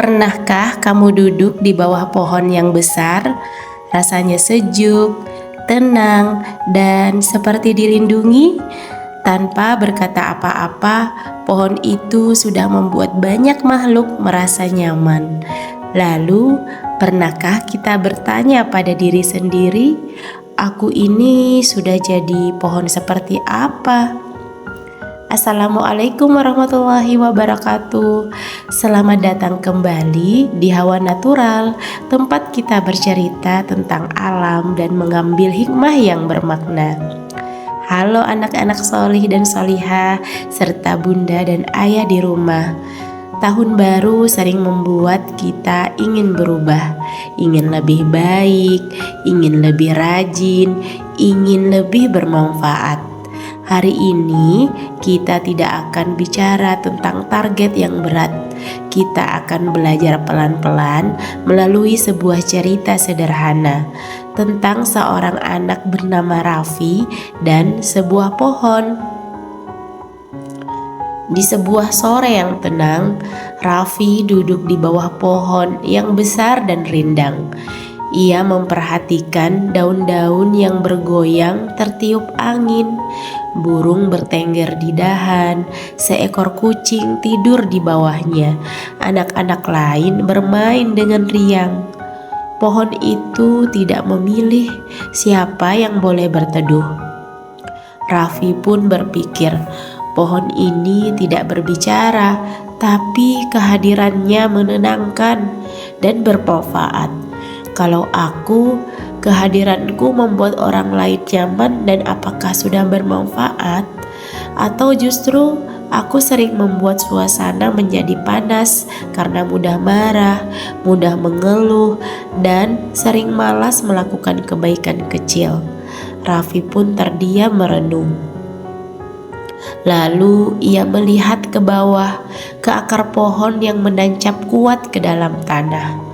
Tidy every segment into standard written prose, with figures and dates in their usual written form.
Pernahkah kamu duduk di bawah pohon yang besar? Rasanya sejuk, tenang, dan seperti dilindungi. Tanpa berkata apa-apa, pohon itu sudah membuat banyak makhluk merasa nyaman. Lalu, pernahkah kita bertanya pada diri sendiri, "Aku ini sudah jadi pohon seperti apa?" Assalamualaikum warahmatullahi wabarakatuh. Selamat datang kembali di Hawa Natural, tempat kita bercerita tentang alam dan mengambil hikmah yang bermakna. Halo anak-anak solih dan solihah, serta bunda dan ayah di rumah. Tahun baru sering membuat kita ingin berubah, ingin lebih baik, ingin lebih rajin, ingin lebih bermanfaat. Hari ini kita tidak akan bicara tentang target yang berat. Kita akan belajar pelan-pelan melalui sebuah cerita sederhana tentang seorang anak bernama Raffi dan sebuah pohon. Di sebuah sore yang tenang, Raffi duduk di bawah pohon yang besar dan rindang. Ia memperhatikan daun-daun yang bergoyang tertiup angin. Burung bertengger di dahan, seekor kucing tidur di bawahnya. Anak-anak lain bermain dengan riang. Pohon itu tidak memilih siapa yang boleh berteduh. Raffi pun berpikir, pohon ini tidak berbicara, tapi kehadirannya menenangkan dan bermanfaat. Kalau kehadiranku membuat orang lain nyaman, dan apakah sudah bermanfaat? Atau justru aku sering membuat suasana menjadi panas karena mudah marah, mudah mengeluh, dan sering malas melakukan kebaikan kecil. Raffi pun terdiam merenung. Lalu ia melihat ke bawah, ke akar pohon yang menancap kuat ke dalam tanah.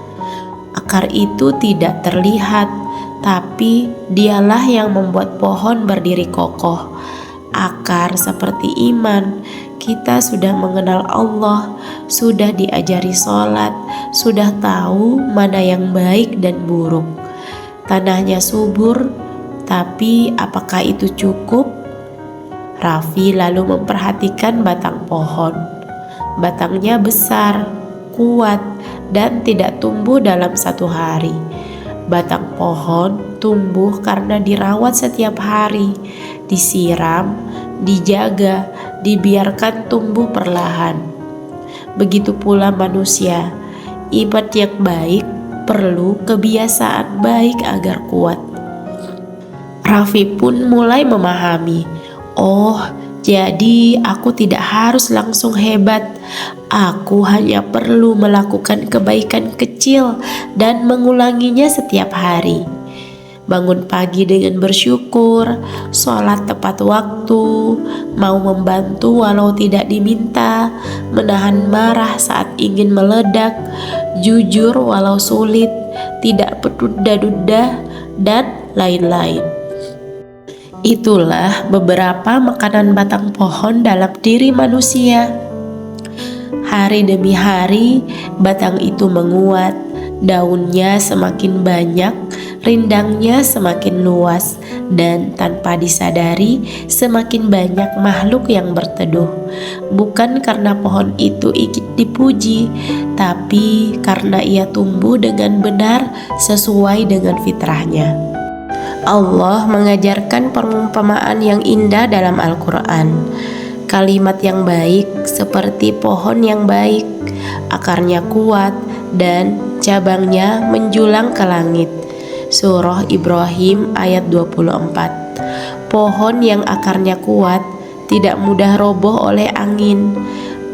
Akar itu tidak terlihat, tapi dialah yang membuat pohon berdiri kokoh. Akar seperti iman, kita sudah mengenal Allah, sudah diajari sholat, sudah tahu mana yang baik dan buruk. Tanahnya subur, tapi apakah itu cukup? Raffi lalu memperhatikan batang pohon. Batangnya besar, kuat, dan tidak tumbuh dalam satu hari. Batang pohon tumbuh karena dirawat setiap hari, disiram, dijaga, dibiarkan tumbuh perlahan. Begitu pula manusia, ibadah yang baik perlu kebiasaan baik agar kuat. Raffi pun mulai memahami, jadi aku tidak harus langsung hebat. Aku hanya perlu melakukan kebaikan kecil dan mengulanginya setiap hari. Bangun pagi dengan bersyukur, sholat tepat waktu, mau membantu walau tidak diminta, menahan marah saat ingin meledak, jujur walau sulit, tidak berduda-duda, dan lain-lain. Itulah beberapa makanan batang pohon dalam diri manusia. Hari demi hari, batang itu menguat, daunnya semakin banyak, rindangnya semakin luas, dan tanpa disadari, semakin banyak makhluk yang berteduh. Bukan karena pohon itu ingin dipuji, tapi karena ia tumbuh dengan benar sesuai dengan fitrahnya. Allah mengajarkan perumpamaan yang indah dalam Al-Quran. Kalimat yang baik seperti pohon yang baik, akarnya kuat dan cabangnya menjulang ke langit. Surah Ibrahim ayat 24. Pohon yang akarnya kuat tidak mudah roboh oleh angin.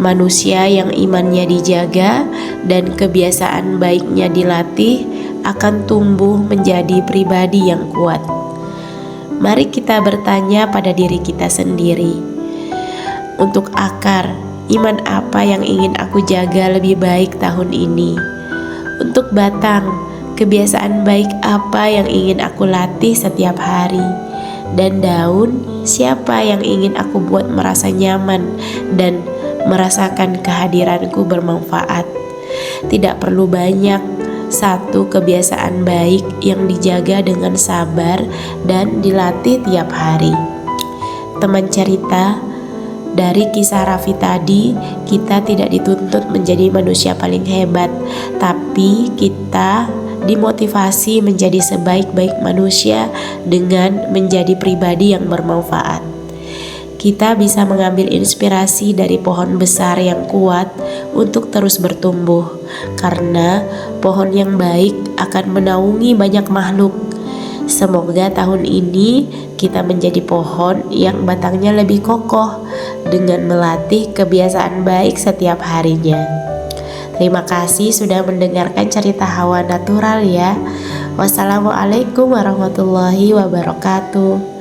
Manusia yang imannya dijaga dan kebiasaan baiknya dilatih akan tumbuh menjadi pribadi yang kuat. Mari kita bertanya pada diri kita sendiri. Untuk akar, iman apa yang ingin aku jaga lebih baik tahun ini? Untuk batang, kebiasaan baik apa yang ingin aku latih setiap hari? Dan daun, siapa yang ingin aku buat merasa nyaman dan merasakan kehadiranku bermanfaat? Tidak perlu banyak, satu kebiasaan baik yang dijaga dengan sabar dan dilatih tiap hari. Teman cerita, dari kisah Raffi tadi, kita tidak dituntut menjadi manusia paling hebat, tapi kita dimotivasi menjadi sebaik-baik manusia dengan menjadi pribadi yang bermanfaat. Kita bisa mengambil inspirasi dari pohon besar yang kuat untuk terus bertumbuh, karena pohon yang baik akan menaungi banyak makhluk. Semoga tahun ini kita menjadi pohon yang batangnya lebih kokoh dengan melatih kebiasaan baik setiap harinya. Terima kasih sudah mendengarkan cerita Hawa Natural ya. Wassalamualaikum warahmatullahi wabarakatuh.